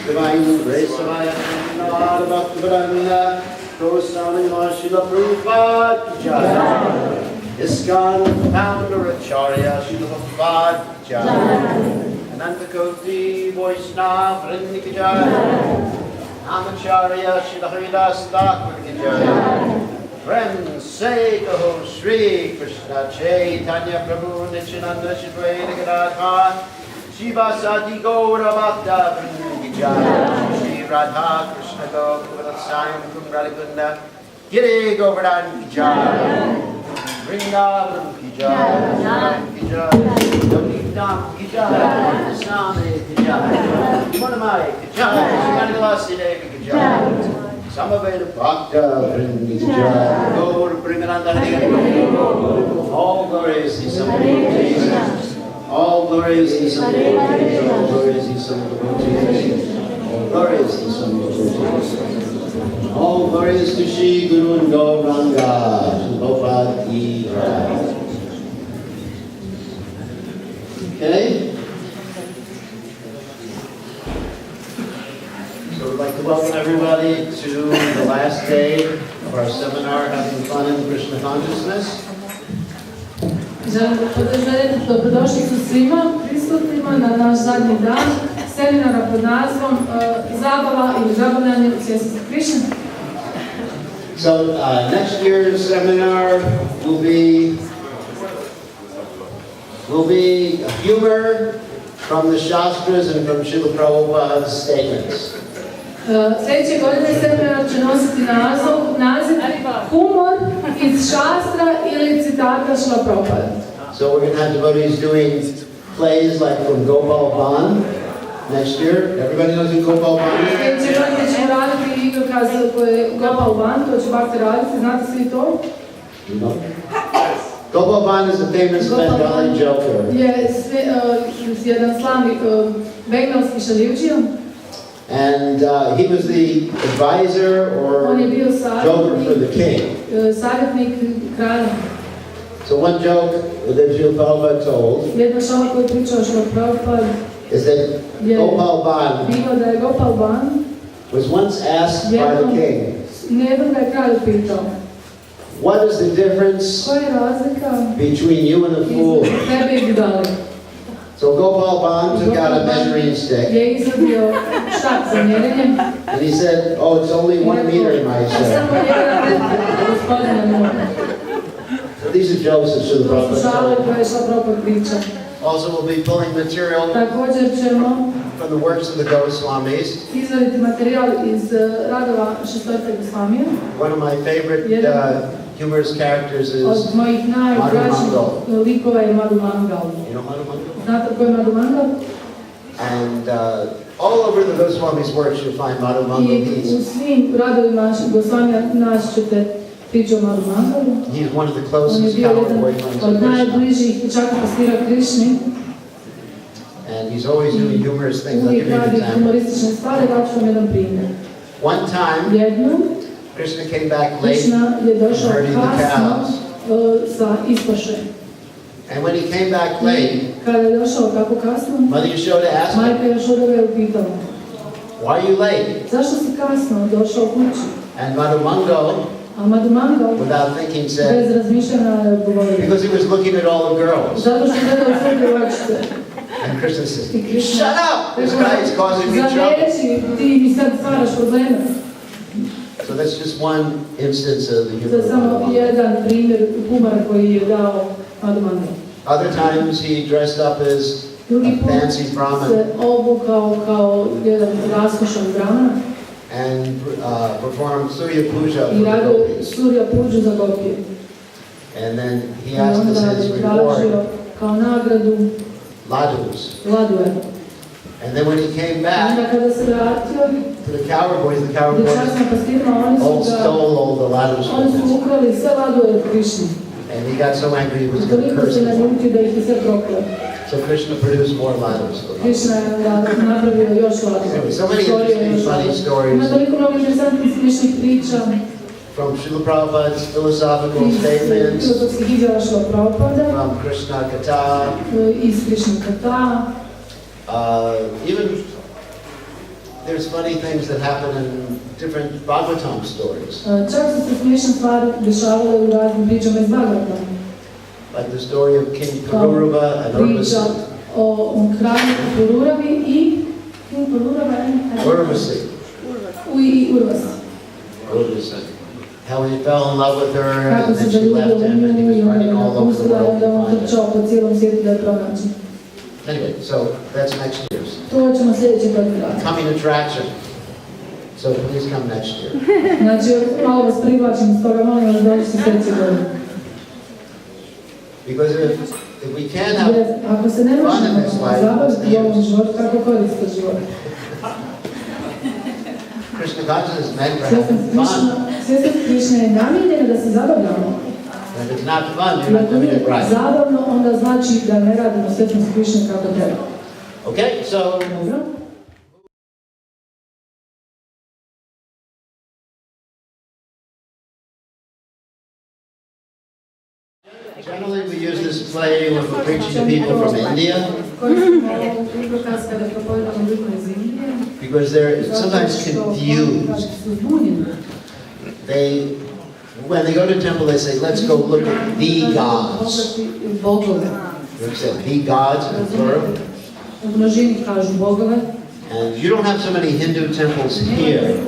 Divine Grace of Ayatollah Bhakti Goswami Srila Prabhupada Jai. ISKCON founder Acharya Srila Prabhupada Jai. Anantakoti Vaishnava Vrinda Jai. Amacharya Srila Haridas Thakur Jai. Friends, say Kaho Shri Krishna Chaitanya Prabhu Nityananda Shri Advaita Gadadhar Shiva Sati Gora Bhakta Vrinda Jai. Shri Radha Krishna Goswami Kumradikunda Giri Govardhan Jai. Vrindavan Ki Jai. Ki Jai. Yogidam Ki Jai. Swami Ki Jai. Manamai Ki Jai. Sriganilasi Devi Ki Jai. Samaveda Bhakta Vrinda Jai. Gaur Premananda Devi. All glorious is some Jesus. All glorious is some Jesus. All glorious is some Jesus. All glorious is some Jesus. All glorious to Shri Guru and Gauranga. Prabhupada Ki Jai. Okay. So we'd like to welcome everybody to the last day of our seminar, Having Fun in Krishna Consciousness. Dobrodošli su svima prisutnima na naš zadnji dan seminara pod nazivom Zabava ili zabavljanje u svijesti Krishne. So next year's seminar will be humor from the Shastras and from Srila Prabhupada's statements. Sljedeće godine seminar će nositi naziv humor iz šastra ili citata Srila Prabhupada. So we're going to have devotees doing plays like from Gopal Bhan next year. Everybody knows who Gopal Bhan is? Sljedeće godine ćemo raditi igrokaz koje je Gopal Bhan, to će Bhakti raditi, znate svi to? No. Gopal Bhan is a famous Bengali joker. Je jedan slavni bengalski šalivdžija. And he was the advisor or joker for the king. Savjetnik kralja. So one joke that Srila Prabhupada told is that Gopal Bhan was once asked by the king, what is the difference between you and a fool? So Gopal Bhan took out a measuring stick and he said, oh, it's only 1 meter in my set. So these are jokes that Srila Prabhupada told. Also we'll be pulling material from the works of the Goswamis. One of my favorite humorous characters is Madhu Mangal. You know Madhu Mangal? And all over the Goswami's works you'll find Madhu Mangal. He's one of the closest cowboy friends of Krishna. And he's always doing humorous things. I'll give you an example. One time, Krishna came back late herding the cows. And when he came back late, Mother Yashoda asked him, why are you late? And Madhu Mangal, without thinking, said, because he was looking at all the girls. And Krishna said, shut up! This guy is causing me trouble. So that's just one instance of the humor. Other times he dressed up as a fancy Brahmin and performed Surya Puja for the gopis. And then he asked us his reward, ladus. And then when he came back to the cow boys all stole all the ladus from him. And he got so angry he was going to curse them. So Krishna produced more ladus. Anyway, so many interesting, funny stories from Srila Prabhupada's philosophical statements, from Krishna Katha, even there's funny things that happen in different Bhagavatam stories. Čak su se smiješne stvari dešavale u raznim pričama iz Bhagavatama. Like the story of King Pururuva and Priča Urvasi. o kralju Pururavi i King Pururava Urvasi. i Urvasi. Urvasi. How he fell in love with her Kako and se then she left him and he was running all over the world da to on find her. trčao po cijelom svijetu da je pronaći. Anyway, so that's next year's. To ćemo sljedeće godine raditi. Coming attraction. So please come next year. Znači, malo vas privlačim, stoga molim vas doći se sljedeće godine. Because if we can't have Jer ako se ne možemo zabaviti u ovom životu, kako koristiti život? Krishna consciousness is meant for having fun. Svjestan Krišna je namijenjena da se zabavljamo. And if it's not fun, you're not doing it right. Zabavno onda znači da ne radimo svjestan Krišna kako treba. Okay, so Dobro. generally we use this play when we're preaching to people from India because they're sometimes confused. When they go to temple, they say, let's go look at the gods. You said the gods in plural. And you don't have so many Hindu temples here,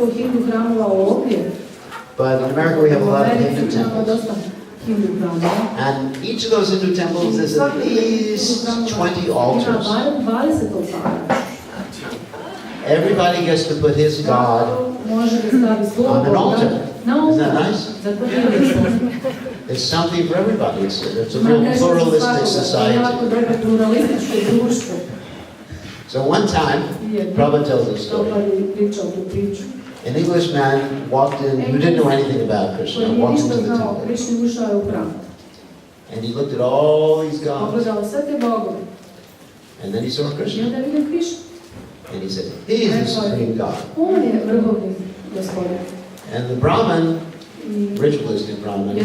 but in America we have a lot of Hindu temples. And each of those Hindu temples is at least 20 altars. Everybody gets to put his god on an altar. Isn't that nice? It's something for everybody. It's a real pluralistic society. So one time, Prabhupada tells a story. An Englishman walked in, who didn't know anything about Krishna, walked into the temple. And he looked at all these gods. And then he saw Krishna. And he said, he is the supreme God. And the Brahmin, ritualistic Brahmin,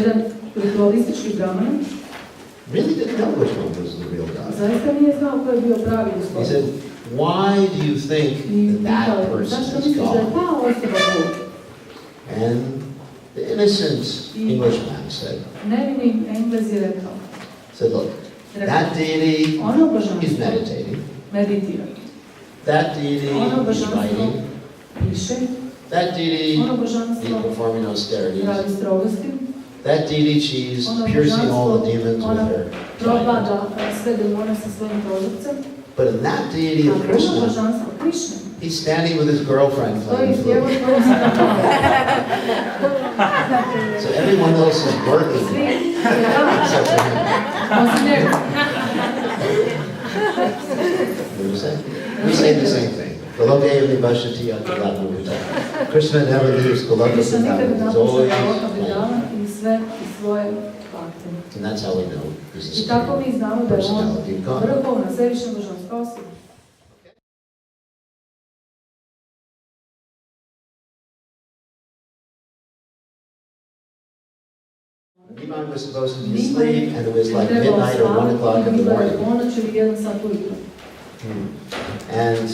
really didn't know which one was the real God. He said, why do you think that person is God? And the innocent Englishman said, look, that deity is meditating. That deity is writing. That deity is performing austerities. That deity, she's piercing all the demons with her trident. But in that deity of Krishna, he's standing with his girlfriend playing flute. So everyone else is working except for him. What do you say? We say the same thing. Krishna never leaves Goloka Vrindavan. He's always playing. And that's how we know he's the supreme personality of God. Nimai was supposed to be asleep, and it was like midnight or 1 o'clock in the morning. And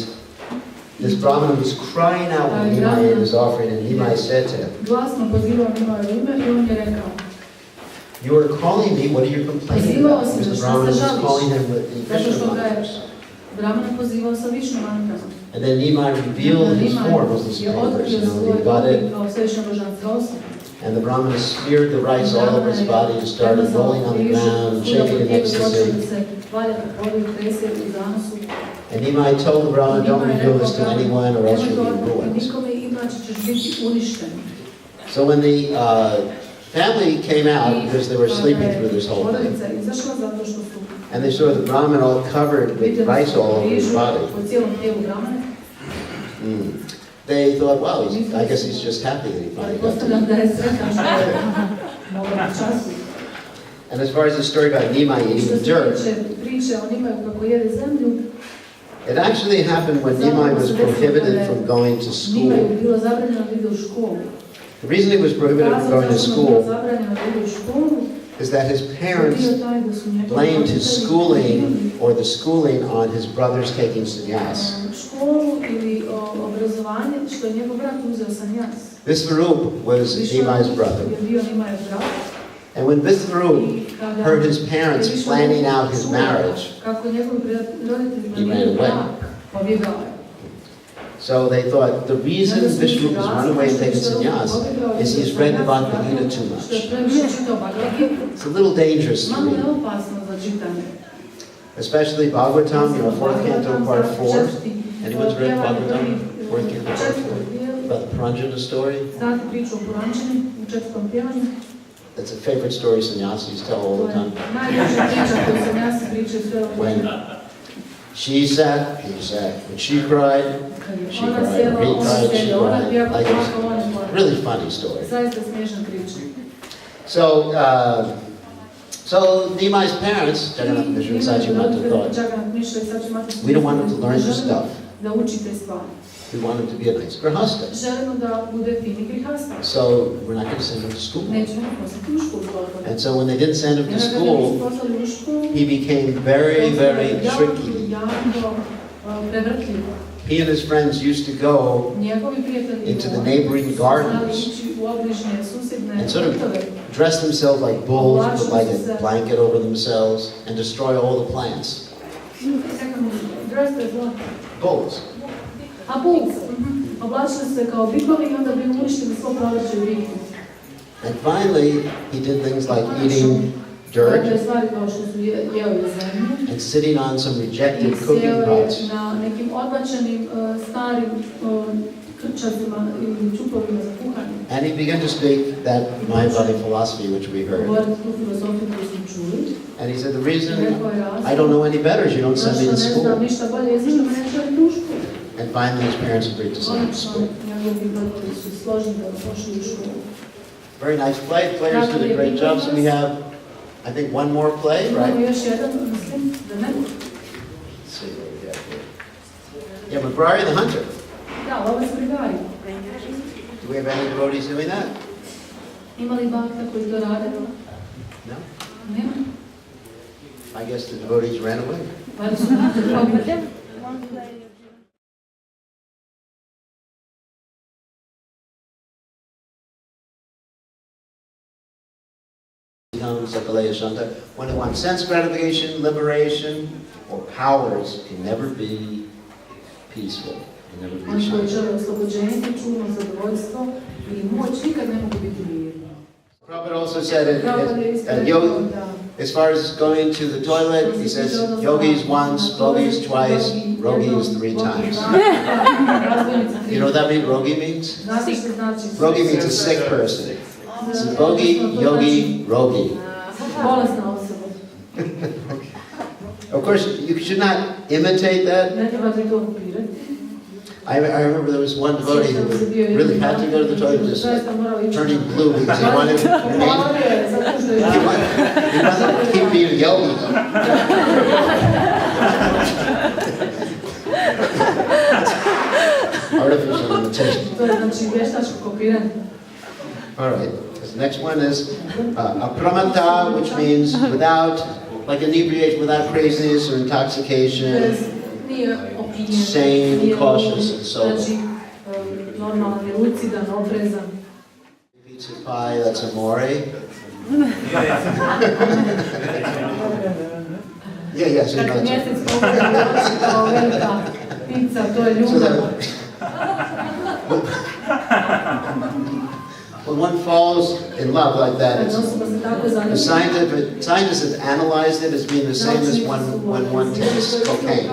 this Brahmin was crying out when Nimai ate his offering, and Nimai said to him, you are calling me, what are you complaining about? Because the Brahmin was calling him with the Krishna mantras. And then Nimai revealed his form as the Supreme Personality of Godhead. And the Brahmin smeared the rice all over his body and started rolling on the ground, shaking in ecstasy. And Nimai told the Brahmin, don't reveal this to anyone or else you'll be ruined. So when the family came out, because they were sleeping through this whole thing, and they saw the Brahmin all covered with rice all over his body, they thought, well, I guess he's just happy that he finally got to eat. And as far as the story about Nimai eating the dirt, it actually happened when Nimai was prohibited from going to school. The reason he was prohibited from going to school is that his parents blamed his schooling or the schooling on his brothers taking sannyas. poštovanje što je njegov brat uzeo sanjas. Visvarup was Nimai's brother. Je bio Nimai's brat. And when Visvarup heard his parents planning out his marriage, kako njegovi roditelji he ran planiraju away. brak, pobjegao je. So they thought the reason Visvarup has run away and taken sannyas is he's read the Bhagavad Gita too much. It's a little dangerous to Malo je read. opasno za čitanje. Especially Bhagavatam, fourth canto, part 4. Anyone's read Bhagavatam, fourth canto, part 4? About the Puranjana story? Znate priču o Puranjani u četvrtom pjevanju? That's a favorite story sannyasis tell all the time. Najljepša priča koju sannyasi pričaju sve o When she sat, he sat. When she cried, she ona cried. sjela, He ona cried, she sjela, ona cried. pjeva, Like plaka, it's ona a plaka. really funny story. Zaista smiješna priča. So Nimai's parents, Jagannath Mishra and Sachimata, thought, we don't want him to learn this stuff. Da uči te stvari. We want him to be a nice grihasta. Želimo da bude fini grihasta. So we're not going to send him to school. Nećemo ga poslati u školu. And so when they didn't send him to school, he became very, very tricky. He and his friends used to go into the neighboring gardens and sort of dress themselves like bulls, put like a blanket over themselves, and destroy all the plants. Bulls. A bulls. Oblačili se kao bikovi I onda bi uništili svo proleće u Riku. And finally, he did things like eating dirt and sitting on some rejected cooking pots. Na nekim odbačenim starim krčatima ili čupovima za kuhanje. And he began to speak that Mayavadi philosophy which we heard. And he said, the reason I don't know any better is you don't send me to school. And finally his parents agreed to send him to school. Very nice play. Players did a great job. So we have, I think, one more play, right? Let's see what we got here. Yeah, McBride the Hunter. Do we have any devotees doing that? No? I guess the devotees ran away. When they want sense gratification, liberation, or powers, can never be peaceful. Can never be Prabhupada also said it, as far as going to the toilet, he says, yogis once, bogis twice, rogis 3 times. You know what that means? Rogi means? Rogi means a sick person. So bogi, yogi, rogi. Of course, you should not imitate that. I remember there was one devotee who really had to go to the toilet, just like turning blue because he wanted to keep being a yogi. Artificial imitation. All right. This next one is apramata, which means without, like inebriation, without craziness or intoxication, sane, cautious, and sober. Pizza pie, that's amore. Yeah, so you know when one falls in love like that, the scientists have analyzed it as being the same as when one takes cocaine.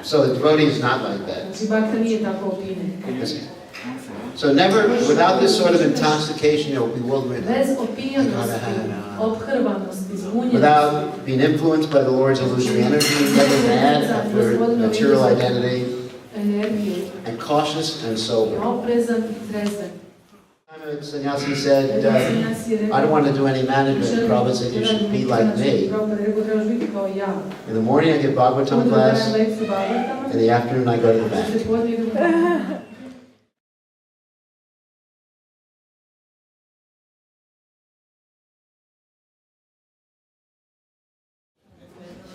So the devotee is not like that. So never, without this sort of intoxication or bewilderment, without being influenced by the Lord's illusory energy, never mad after material identity, and cautious and sober. Sannyasi said, I don't want to do any management. Prabhupada said, you should be like me. In the morning I give Bhagavatam class, in the afternoon I go to the bank.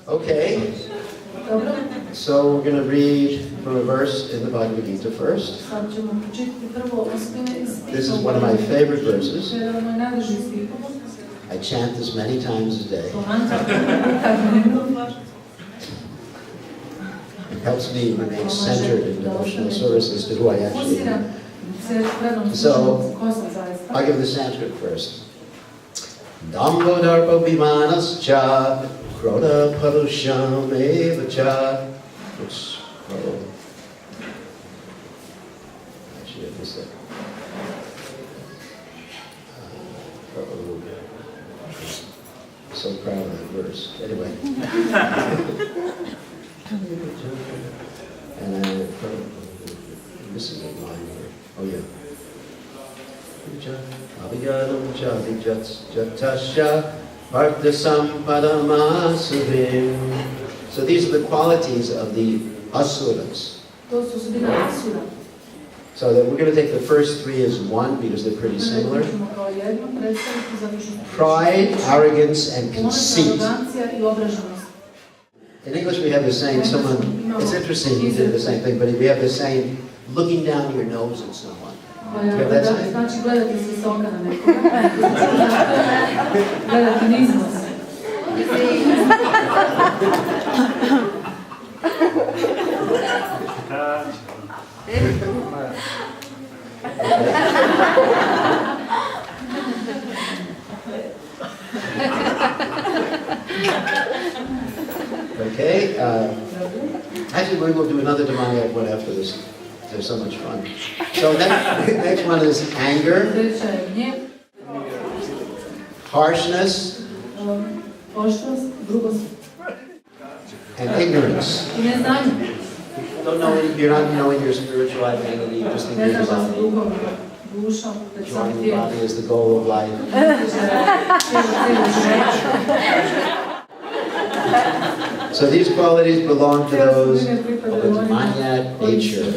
Okay, Dobro, so we're going to read from a verse in the Bhagavad Gita first. sad ćemo pročitati prvo osobine iz stihova. This is one of my favorite verses. To je jedan od moj najdražih stihova. I chant this many times a day. To mantra dnevno. It helps me remain centered in devotional services to who I actually am. So, I'll give the Sanskrit first. Dambodharpa vimanascha kroda parusham evacha. Oops. Actually, I missed it. So proud of that verse. Anyway. And this is a line here. Oh yeah. Abhigadam jatasya Pardasampadamasurvim. So these are the qualities of the asuras. To su osobine asura. So that we're going to take the first three as one because they're pretty similar. Pride, arrogance, and conceit. In English we have the saying, it's interesting, he did the same thing, but we have the saying, looking down your nose at someone. Do you have that saying? Znači gledati s visoka na nekoga. Gledati niznos. Okay, actually we will do another Dhamma one after this. They're so much fun. So next one is anger, harshness, and ignorance. You're not knowing your spiritual identity, you just think you're divine. Joining the body is the goal of life. So these qualities belong to those of a manyak nature.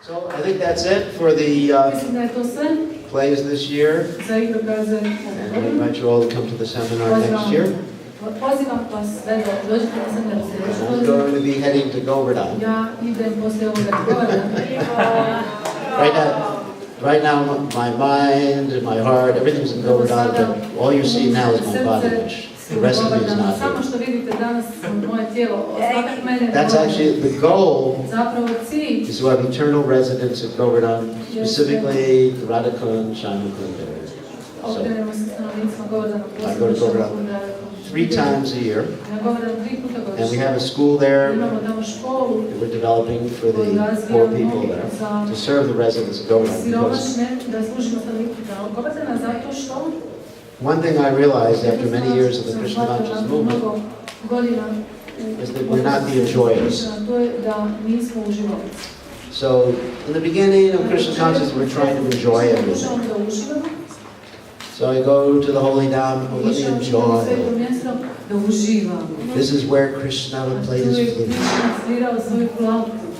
So I think that's it for the plays this year. And I invite you all to come to the seminar next year. I'm going to be heading to Govardhan. Right now my mind and my heart, everything's in Govardhan, but all you see now is my body, which the rest of me is not here. That's actually the goal, is to have eternal residence at Govardhan, specifically the Radhakund, Shamakund area. So I go to Govardhan 3 times a year, and we have a school there that we're developing for the poor people there to serve the residents of Govardhan. One thing I realized after many years of the Krishna conscious movement is that we're not the enjoyers. So in the beginning of Krishna consciousness, we're trying to enjoy everything. So I go to the holy Dham, oh, let me enjoy. This is where Krishna would play his flute.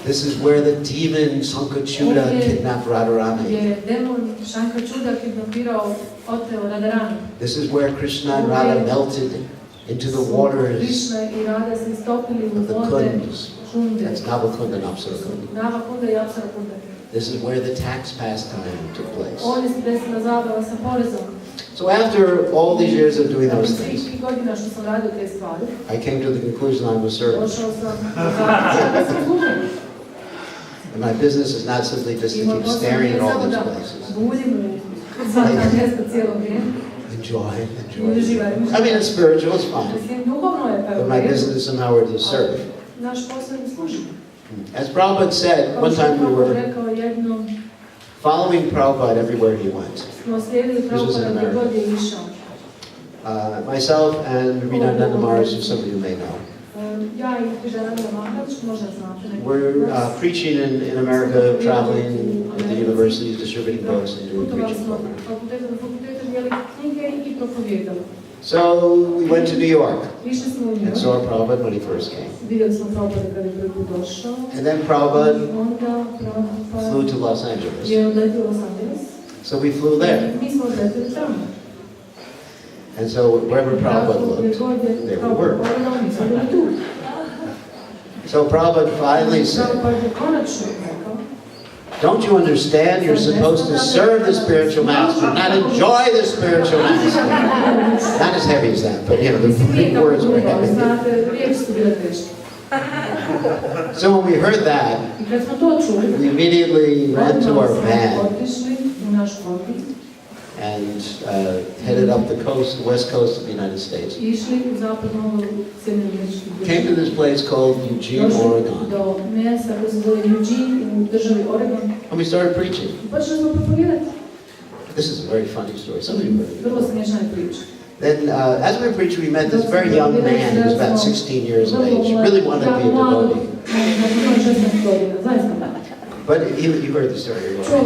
This is where the demon Sankachuda kidnapped Radharani. This is where Krishna and Radha melted into the waters of the kunds. That's Navakunda and Apsarakunda. This is where the tax pastime took place. So after all these years of doing those things, I came to the conclusion I'm a servant. And my business is not simply just to keep staring at all these places. Enjoy. I mean, it's spiritual, it's fine. But my business is somehow to serve. As Prabhupada said, one time we were following Prabhupada everywhere he went. This was in America. Myself and Vinananda Maharaj, who some of you may know. We're preaching in America, traveling at the universities, distributing books and doing preaching programs. So we went to New York and saw Prabhupada when he first came. And then Prabhupada flew to Los Angeles. So we flew there. And so wherever Prabhupada looked, they would work. So Prabhupada finally said, don't you understand? You're supposed to serve the spiritual master, not enjoy the spiritual master. Not as heavy as that, but the big words were heavy. So when we heard that, we immediately ran to our van and headed up the west coast of the United States. Came to this place called Eugene, Oregon. And we started preaching. This is a very funny story. Some of you heard it. Then, as we were preaching, we met this very young man who was about 16 years of age. He really wanted to be a devotee. But you heard the story. Some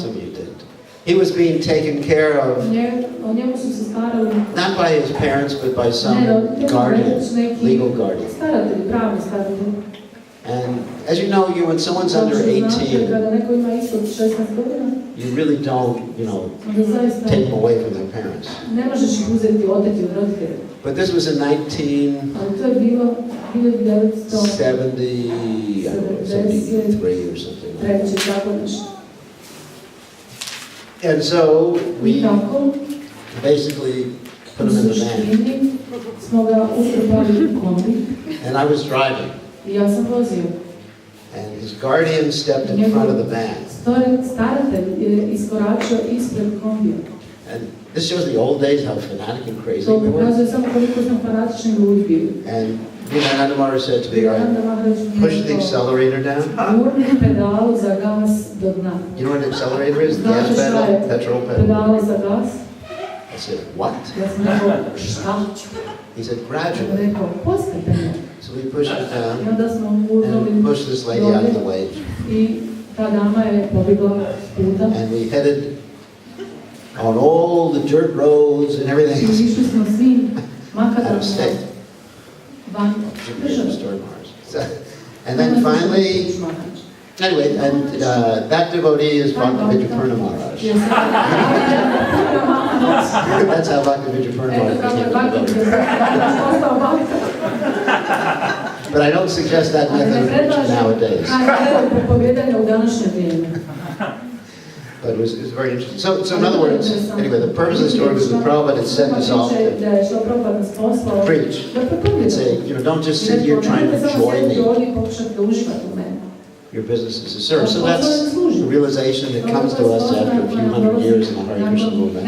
of you didn't. He was being taken care of, not by his parents, but by some guardian, legal guardian. And as you know, when someone's under 18, you really don't, take them away from their parents. But this was in 1973 or something. And so we basically put him in the van. And I was driving. And his guardian stepped in front of the van. And this shows the old days, how fanatic and crazy we were. And Vivekananda said to me, all right, push the accelerator down. You know what an accelerator is? The gas pedal, petrol pedal. I said, what? He said, gradually. So we pushed it down, and we pushed this lady out of the way. And we headed on all the dirt roads and everything out of state. And then finally, anyway, and that devotee is Bhaktivinoda Purna Maharaj. That's how Bhaktivinoda Purna Maharaj became a devotee. But I don't suggest that method of preaching nowadays. But it was very interesting. So in other words, anyway, the purpose of the story was that Prabhupada had sent us off to preach and say, don't just sit here trying to enjoy me. Your business is to serve. So that's the realization that comes to us after a few hundred years in the Hare Krishna movement.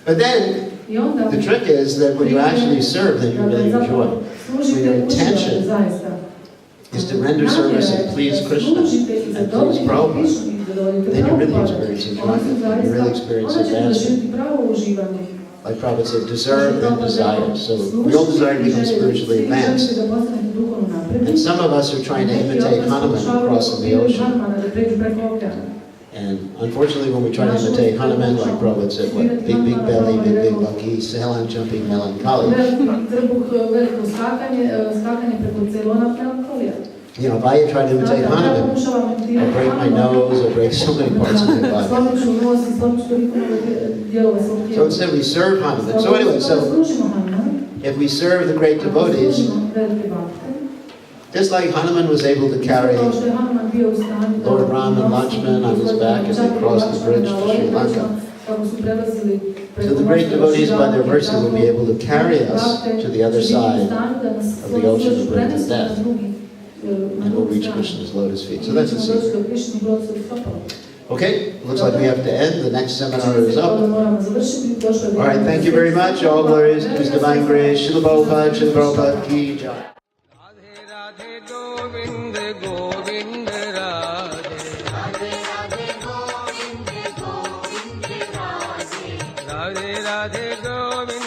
But then, the trick is that when you actually serve, then you really enjoy. When your intention is to render service and please Krishna and please Prabhupada, then you really experience enjoyment. You really experience advancement. Like Prabhupada said, deserve then desire. So we all desire to become spiritually advanced. And some of us are trying to imitate Hanuman crossing the ocean. And unfortunately, when we try to imitate Hanuman, like Prabhupada said, big belly, big bucky, sail jumping melancholy. If I try to imitate Hanuman, I'll break my nose, I'll break so many parts of my body. So instead we serve Hanuman. So anyway, if we serve the great devotees, just like Hanuman was able to carry Lord Ram and Lakshman on his back as they crossed the bridge to Sri Lanka, so the great devotees by their mercy will be able to carry us to the other side of the ocean of birth and death. And we'll reach Krishna's lotus feet. So that's the secret. Okay, looks like we have to end. The next seminar is up. All right, thank you very much. All glories to His Divine Grace. Srila Prabhupada ki jai. Radhe Govind Govind Radhe Radhe Govind Govind Radhe Radhe Radhe Govind